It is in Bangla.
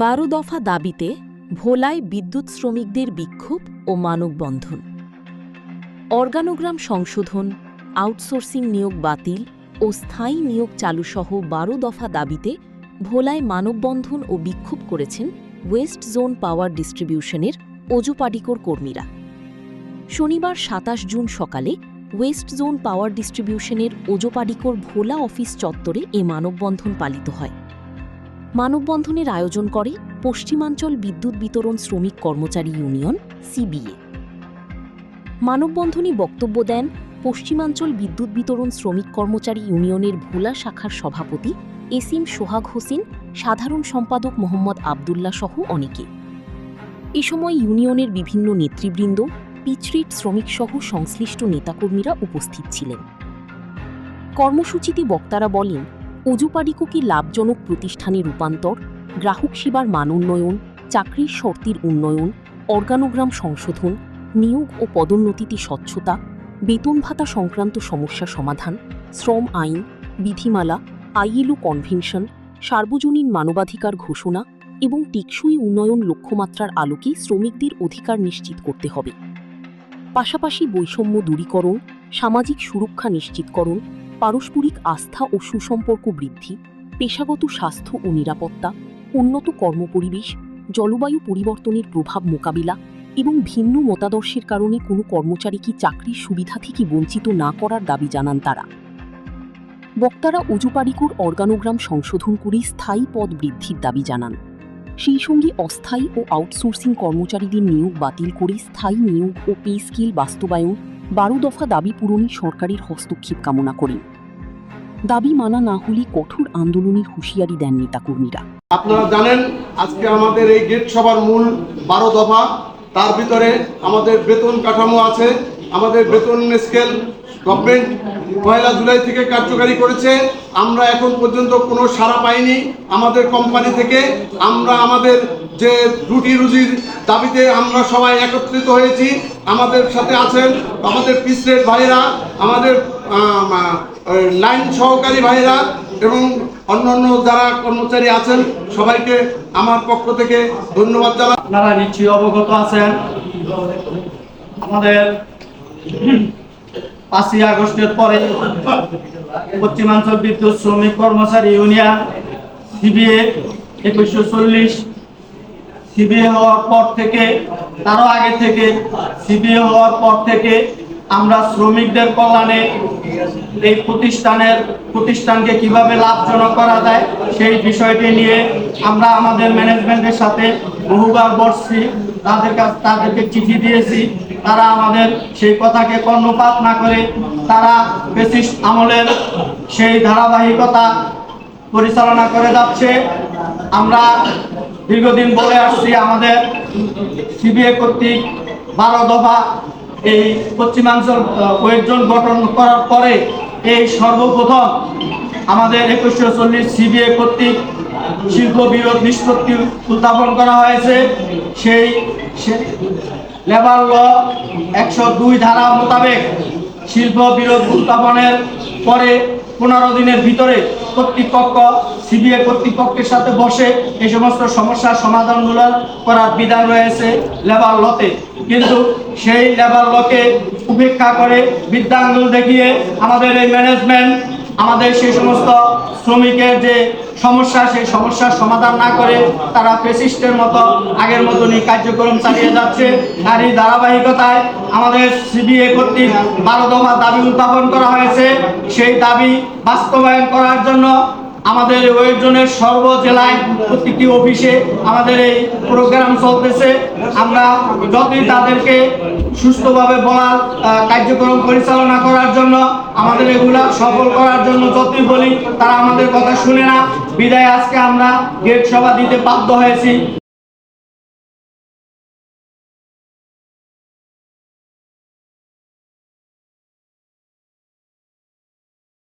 12 দফা দাবিতে ভোলায় বিদ্যুৎ শ্রমিকদের বিক্ষোভ ও মানববন্ধন। অর্গানোগ্রাম সংশোধন, আউটসোর্সিং নিয়োগ বাতিল ও স্থায়ী নিয়োগ চালুসহ 12 দফা দাবিতে ভোলায় মানববন্ধন ও বিক্ষোভ করেছেন ওয়েস্ট জোন পাওয়ার ডিস্ট্রিবিউশনের ওজোপাডিকোর কর্মীরা। শনিবার 27 জুন সকালে ওয়েস্ট জোন পাওয়ার ডিস্ট্রিবিউশনের ওজোপাডিকোর ভোলা অফিস চত্বরে এ মানববন্ধন পালিত হয়। মানববন্ধনের আয়োজন করে পশ্চিমাঞ্চল বিদ্যুৎ বিতরণ শ্রমিক কর্মচারী ইউনিয়ন সিবিএ। মানববন্ধনে বক্তব্য দেন পশ্চিমাঞ্চল বিদ্যুৎ বিতরণ শ্রমিক কর্মচারী ইউনিয়নের ভোলা শাখার সভাপতি এসিম সোহাগ হোসেন, সাধারণ সম্পাদক মোহাম্মদ আবদুল্লাহ সহ অনেকে। এ সময় ইউনিয়নের বিভিন্ন নেতৃবৃন্দ, পিচরিট শ্রমিকসহ সংশ্লিষ্ট নেতাকর্মীরা উপস্থিত ছিলেন। কর্মসূচিতে বক্তারা বলেন, ওজোপাডিকোকে লাভজনক প্রতিষ্ঠানে রূপান্তর, গ্রাহক সেবার মান উন্নয়ন, চাকরির শর্তের উন্নয়ন, অর্গানোগ্রাম সংশোধন, নিয়োগ ও পদোন্নতিতে স্বচ্ছতা, বেতন ভাতা সংক্রান্ত সমস্যা সমাধান, শ্রম আইন, বিধিমালা, আইএলও কনভেনশন, সার্বজনীন মানবাধিকার ঘোষণা এবং টেকসই উন্নয়ন লক্ষ্যমাত্রার আলোকে শ্রমিকদের অধিকার নিশ্চিত করতে হবে। পাশাপাশি বৈষম্য দূরীকরণ, সামাজিক সুরক্ষা নিশ্চিতকরণ, পারস্পরিক আস্থা ও সুসম্পর্ক বৃদ্ধি, পেশাগত স্বাস্থ্য ও নিরাপত্তা, উন্নত কর্মপরিবেশ, জলবায়ু পরিবর্তনের প্রভাব মোকাবিলা এবং ভিন্ন মতাদর্শের কারণে কোনো কর্মচারীকে চাকরির সুবিধা থেকে বঞ্চিত না করার দাবি জানান তারা। বক্তারা ওজোপাডিকোর অর্গানোগ্রাম সংশোধন করে স্থায়ী পদ বৃদ্ধির দাবি জানান। সেই সঙ্গে অস্থায়ী ও আউটসোর্সিং কর্মচারীদের নিয়োগ বাতিল করে স্থায়ী নিয়োগ ও পে স্কেল বাস্তবায়ন, 12 দফা দাবি পূরণে সরকারের হস্তক্ষেপ কামনা করেন। দাবি মানা না হলে কঠোর আন্দোলনের হুঁশিয়ারি দেন নেতাকর্মীরা। আপনারা জানেন, আজকে আমাদের এই গেট সভার মূল 12 দফা। তার ভিতরে আমাদের বেতন কাঠামো আছে। আমাদের বেতন স্কেল গভর্নমেন্ট 1 জুলাই থেকে কার্যকারী করেছে। আমরা এখন পর্যন্ত কোনো সাড়া পাইনি আমাদের কোম্পানি থেকে। আমরা আমাদের যে রুজির দাবিতে আমরা সবাই একত্রিত হয়েছি। আমাদের সাথে আছেন আমাদের পিসরেট ভাইরা, আমাদের লাইন সহকারী ভাইরা এবং অন্যান্য যারা কর্মচারী আছেন, সবাইকে আমার পক্ষ থেকে ধন্যবাদ জানাই। আপনারা নিশ্চয়ই অবগত আছেন, আমাদের 5ই আগস্টের পরে পশ্চিমাঞ্চল বিদ্যুৎ শ্রমিক কর্মচারী ইউনিয়ন সিবিএ 2140 সিবিএ হওয়ার পর থেকে, তারও আগে থেকে সিবিএ হওয়ার পর থেকে আমরা শ্রমিকদের কল্যাণে এই প্রতিষ্ঠানকে কিভাবে লাভজনক করা যায় সেই বিষয়টি নিয়ে আমরা আমাদের ম্যানেজমেন্টের সাথে বহুবার বসছি, তাদেরকে চিঠি দিয়েছি। তারা আমাদের সেই কথাকে কর্ণপাত না করে তারা ফ্যাসিস্ট আমলের সেই ধারাবাহিকতা পরিচালনা করে যাচ্ছে। আমরা দীর্ঘদিন বলে আসছি, আমাদের সিবিএ কর্তৃক 12 দফা এই পশ্চিমাঞ্চল ওয়েস্ট জোন গঠন করার পরে এই সর্বপ্রথম আমাদের 2140 সিবিএ কর্তৃক শিল্প বিরোধ নিষ্পত্তি উত্থাপন করা হয়েছে। সেই লেবার ল 102 ধারা মোতাবেক শিল্প বিরোধ উত্থাপনের পরে 15 দিনের ভিতরে কর্তৃপক্ষ সিবিএ কর্তৃপক্ষের সাথে বসে এই সমস্ত সমস্যার সমাধানগুলো করার বিধান রয়েছে লেবার লতে। কিন্তু সেই লেবার লকে উপেক্ষা করে বৃদ্ধাঙ্গুল দেখিয়ে আমাদের এই ম্যানেজমেন্ট আমাদের সেই সমস্ত শ্রমিকের যে সমস্যা, সেই সমস্যার সমাধান না করে তারা ফ্যাসিস্টের মতো আগের মতনই কার্যক্রম চালিয়ে যাচ্ছে। আর এই ধারাবাহিকতায় আমাদের সিবিএ কর্তৃক 12 দফা দাবি উত্থাপন করা হয়েছে। সেই দাবি বাস্তবায়ন করার জন্য আমাদের ওয়েস্ট জোনের সর্বজেলায় প্রত্যেকটি অফিসে আমাদের এই প্রোগ্রাম চলতেছে। আমরা যতই তাদেরকে সুস্থভাবে বলার কার্যক্রম পরিচালনা করার জন্য, আমাদের এগুলা সফল করার জন্য যতই বলি, তারা আমাদের কথা শুনে না। বিদায় আজকে আমরা গেট সভা দিতে বাধ্য হয়েছি।